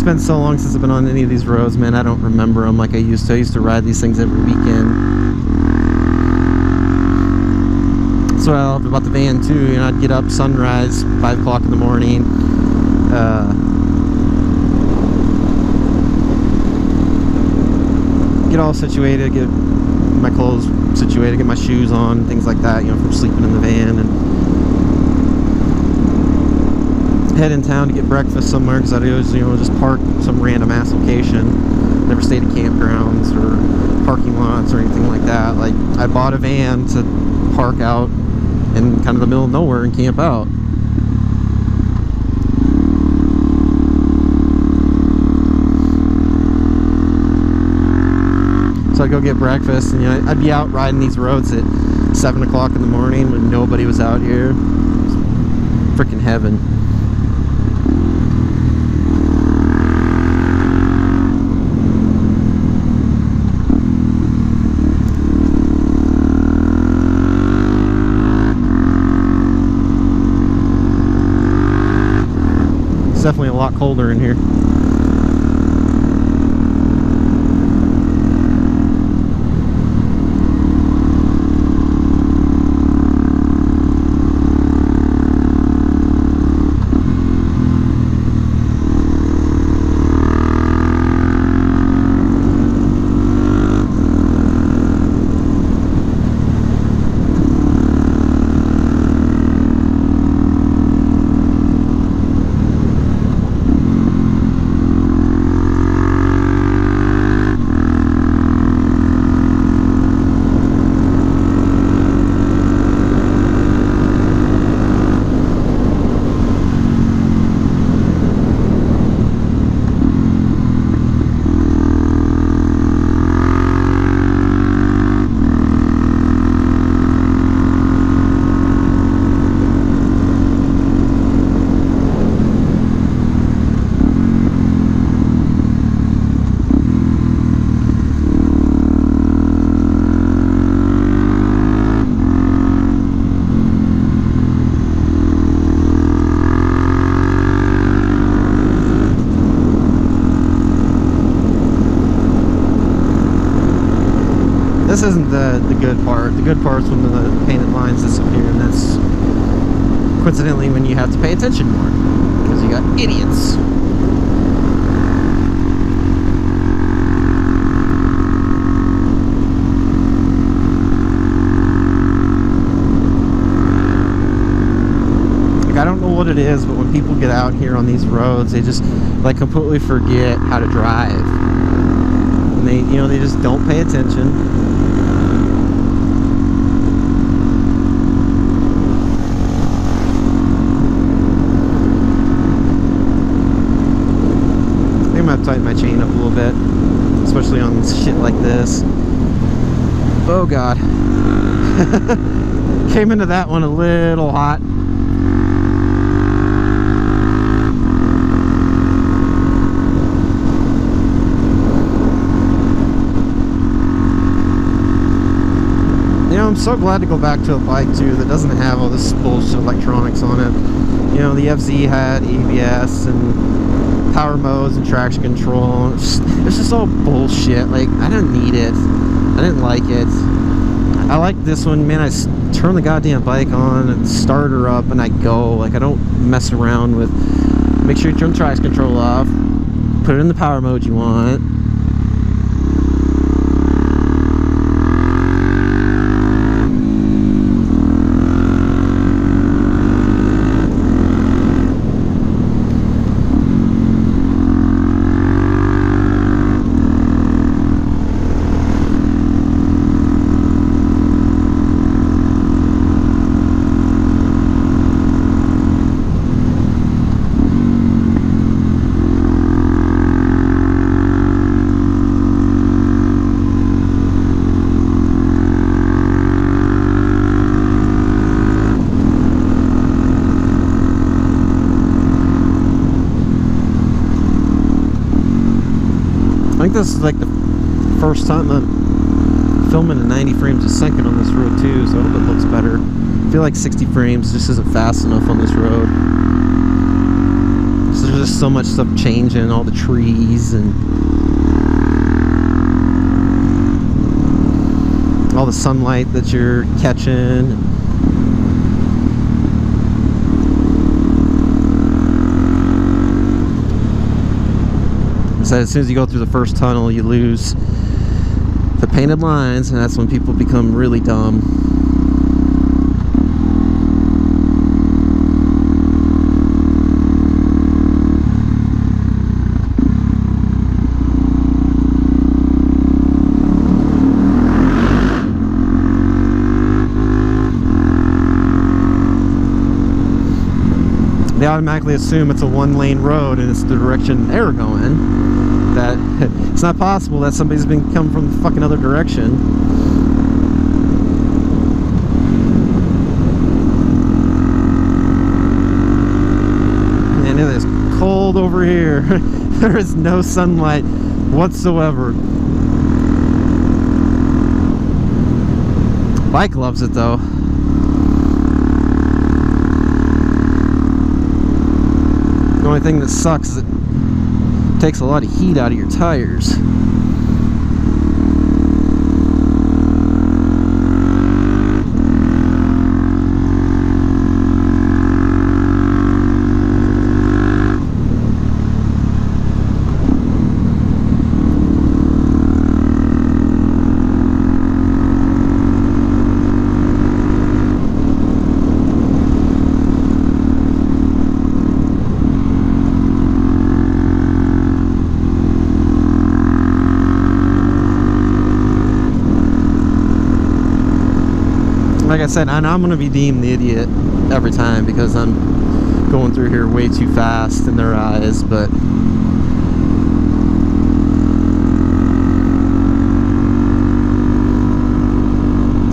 been so long since I've been on any of these roads, man. I don't remember them like I used to. I used to ride these things every weekend. That's what I loved about the van too. You know, I'd get up sunrise, 5 o'clock in the morning. Get all situated, get my clothes situated, get my shoes on, things like that, you know, from sleeping in the van, and head in town to get breakfast somewhere, because I'd always, you know, just park some random ass location. Never stayed at campgrounds or parking lots or anything like that. Like, I bought a van to park out in kind of the middle of nowhere and camp out. So I'd go get breakfast, and you know, I'd be out riding these roads at 7 o'clock in the morning when nobody was out here. It's freaking heaven. It's definitely a lot colder in here. This isn't the good part. The good part's when the painted lines disappear, and that's coincidentally when you have to pay attention more, because you got idiots. Like, I don't know what it is, but when people get out here on these roads, they just like completely forget how to drive. And they, you know, they just don't pay attention. Tighten my chain up a little bit, especially on shit like this. Oh god. Came into that one a little hot. You know, I'm so glad to go back to a bike too that doesn't have all this bullshit electronics on it. You know, the FZ had ABS and power modes and traction control. It's just all bullshit. Like, I didn't need it. I didn't like it. I like this one, man. I turn the goddamn bike on and start her up and I go. Like, I don't mess around with, make sure you turn the traction control off, put it in the power mode you want. I think this is like the first time I'm filming in 90 frames a second on this road too, so I hope it looks better. I feel like 60 frames just isn't fast enough on this road. So there's just just so much stuff changing, all the trees and all the sunlight that you're catching. So as soon as you go through the first tunnel, you lose the painted lines, and that's when people become really dumb. They automatically assume it's a one-lane road and it's the direction they're going. That it's not possible that somebody's been coming from the fucking other direction. And it is cold over here. There is no sunlight whatsoever. Bike loves it though. The only thing that sucks is it takes a lot of heat out of your tires. Like I said, I'm going to be deemed the idiot every time because I'm going through here way too fast in their eyes, but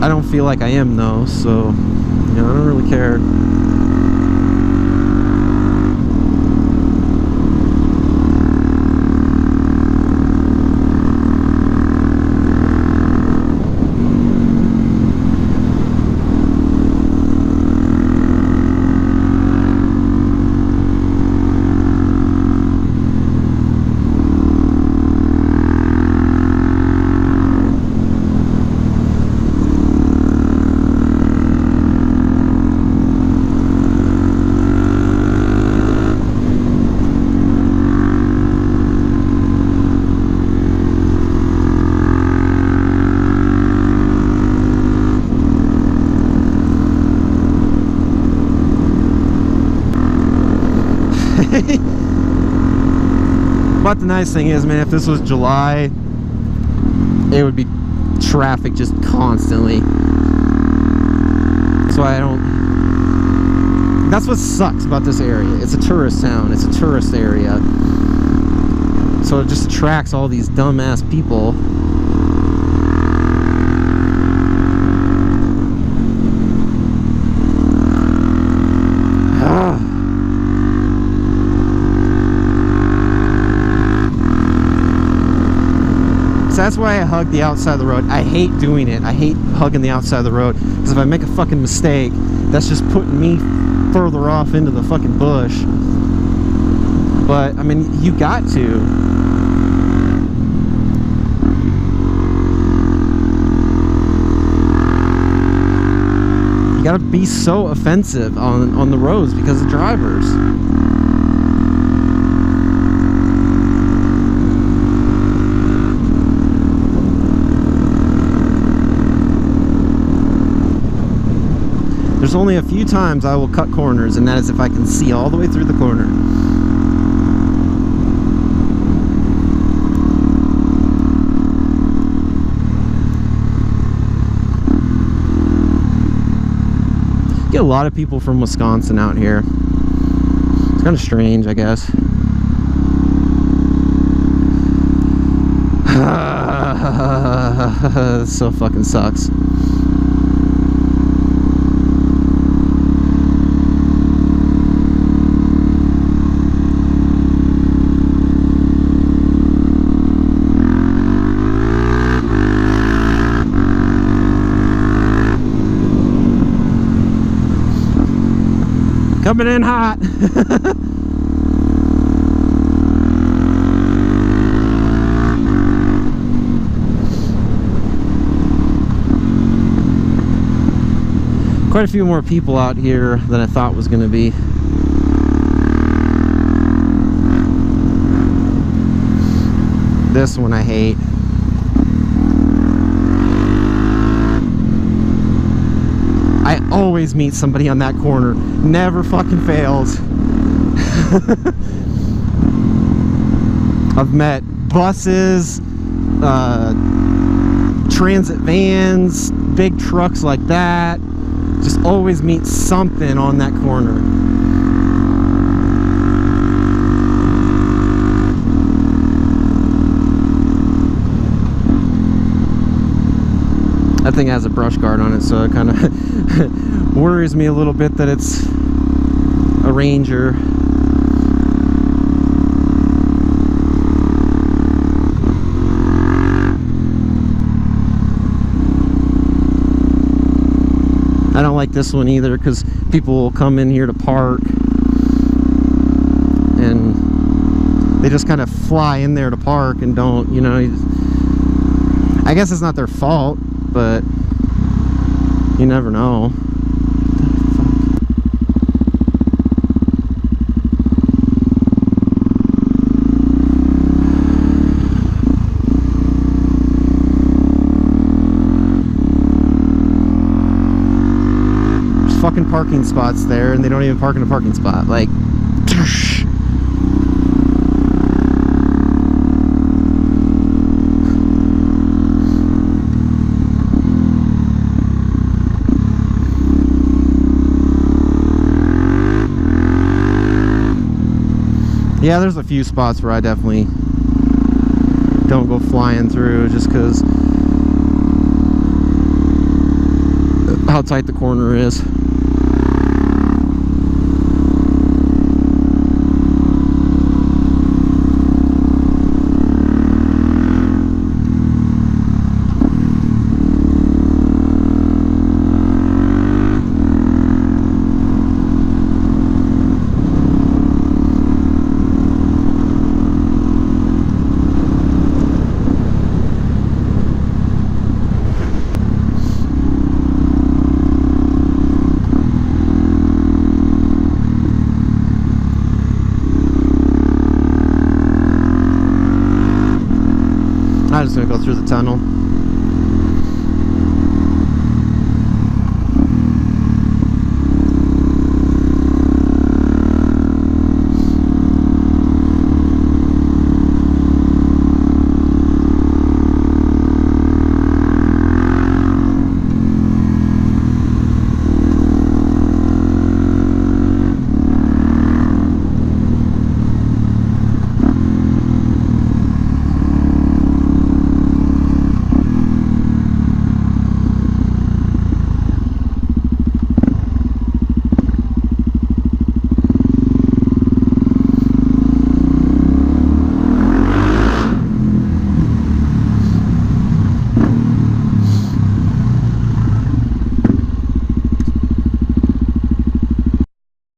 I don't feel like I am though, so you know, I don't really care. But the nice thing is, man, if this was July, it would be traffic just constantly. So I don't... That's what sucks about this area. It's a tourist town. It's a tourist area. So it just attracts all these dumbass people. So that's why I hug the outside of the road. I hate doing it. I hate hugging the outside of the road because if I make a fucking mistake, that's just putting me further off into the fucking bush. But I mean, you got to. You gotta be so offensive on the roads because of drivers. There's only a few times I will cut corners, and that is if I can see all the way through the corner. Get a lot of people from Wisconsin out here. It's kind of strange, I guess. This so fucking sucks. Coming in hot. Quite a few more people out here than I thought was going to be. This one I hate. I always meet somebody on that corner. Never fucking fails. I've met buses, transit vans, big trucks like that. Just always meet something on that corner. That thing has a brush guard on it, so it kind of worries me a little bit that it's a Ranger. I don't like this one either because people will come in here to park and they just kind of fly in there to park and don't, you know, I guess it's not their fault, but you never know. There's fucking parking spots there and they don't even park in a parking spot. Like, yeah, there's a few spots where I definitely don't go flying through just because how tight the corner is. I'm just gonna go through the tunnel.